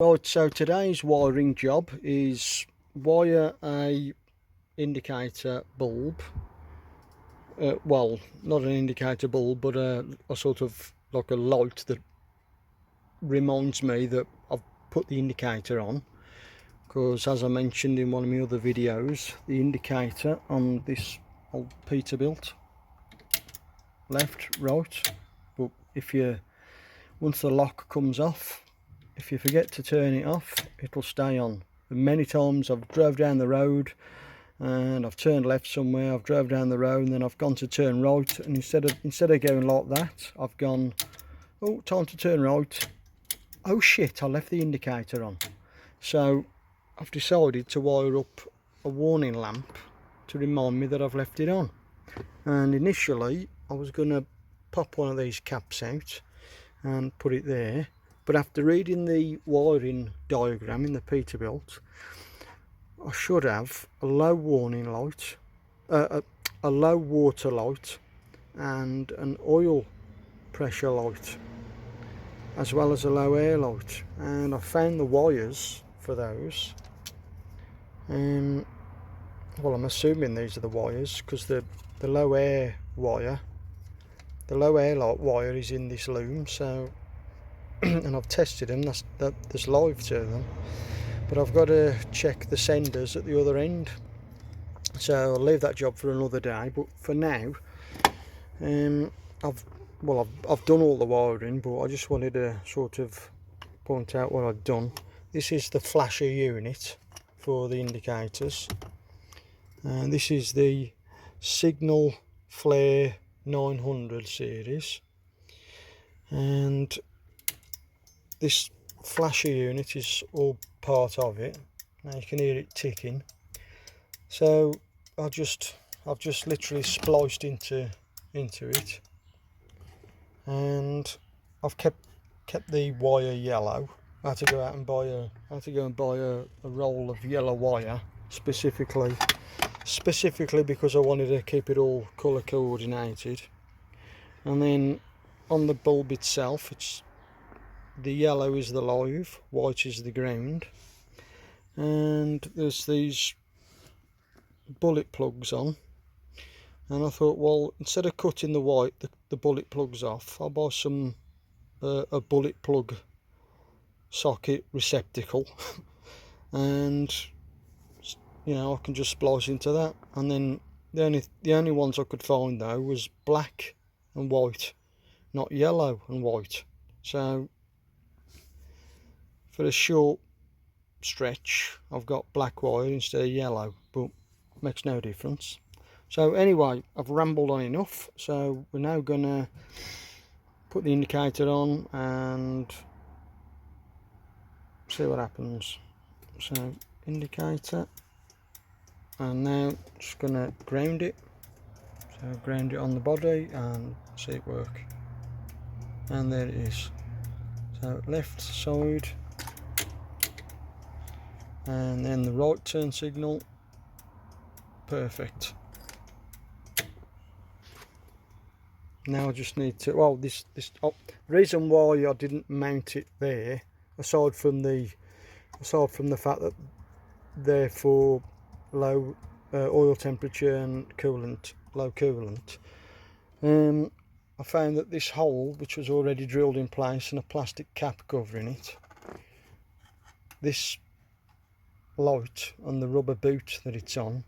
Right, so today's wiring job is wire a indicator bulb. Well, not an indicator bulb, but a sort of like a light that reminds me that I've put the indicator on. Because as I mentioned in one of my other videos, the indicator on this old Peterbilt, left, right, but once the lock comes off, if you forget to turn it off, it'll stay on. And many times I've drove down the road and I've turned left somewhere, I've drove down the road and then I've gone to turn right, and instead of going like that, I've gone, oh, time to turn right, oh shit, I left the indicator on. So I've decided to wire up a warning lamp to remind me that I've left it on. And initially I was going to pop one of these caps out and put it there, but after reading the wiring diagram in the Peterbilt, I should have a low warning light, a low water light and an oil pressure light, as well as a low air light. And I found the wires for those. Well, I'm assuming these are the wires, because the low air wire, the low air light wire is in this loom. So and I've tested them, there's live to them, but I've got to check the senders at the other end, so I'll leave that job for another day. But for now, I've done all the wiring, but I just wanted to sort of point out what I've done. This is the flasher unit for the indicators, and this is the Signal Flare 900 series, and this flasher unit is all part of it. Now you can hear it ticking. So I've just literally spliced into it, and I've kept the wire yellow. I had to go out and buy a roll of yellow wire specifically because I wanted to keep it all colour coordinated. And then on the bulb itself, the yellow is the live, white is the ground, and there's these bullet plugs on. And I thought, well, instead of cutting the bullet plugs off, I'll buy some a bullet plug socket receptacle and you know, I can just splice into that. And then the only ones I could find though was black and white, not yellow and white. So for a short stretch I've got black wire instead of yellow, but makes no difference. So anyway, I've rambled on enough, so we're now gonna put the indicator on and see what happens. So indicator, and now just gonna ground it. So ground it on the body and see it work. And there it is. So left side, and then the right turn signal, perfect. Now I just need to, well, the reason why I didn't mount it there, aside from the fact that they're for low oil temperature and low coolant, I found that this hole, which was already drilled in place and a plastic cap covering it, this light and the rubber boot that it's on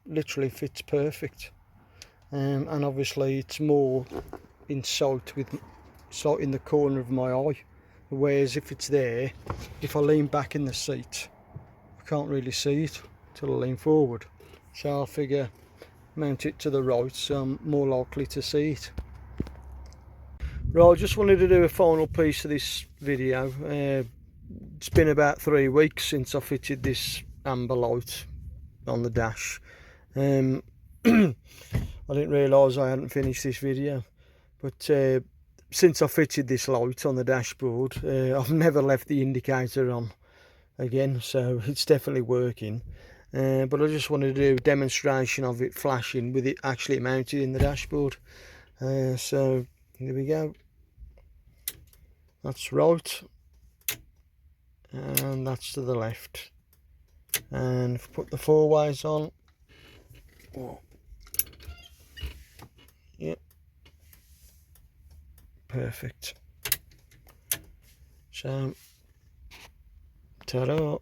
literally fits perfect. And obviously it's more in sight in the corner of my eye, whereas if it's there, if I lean back in the seat, I can't really see it till I lean forward. So I figure mount it to the right, so I'm more likely to see it. Right, I just wanted to do a final piece of this video. It's been about 3 weeks since I fitted this amber light on the dash. I didn't realise I hadn't finished this video, but since I fitted this light on the dashboard, I've never left the indicator on again, so it's definitely working. But I just wanted to do a demonstration of it flashing with it actually mounted in the dashboard. So here we go. That's right, and that's to the left. And if we put the 4 ways on, oh, yep, perfect. So, ta-da.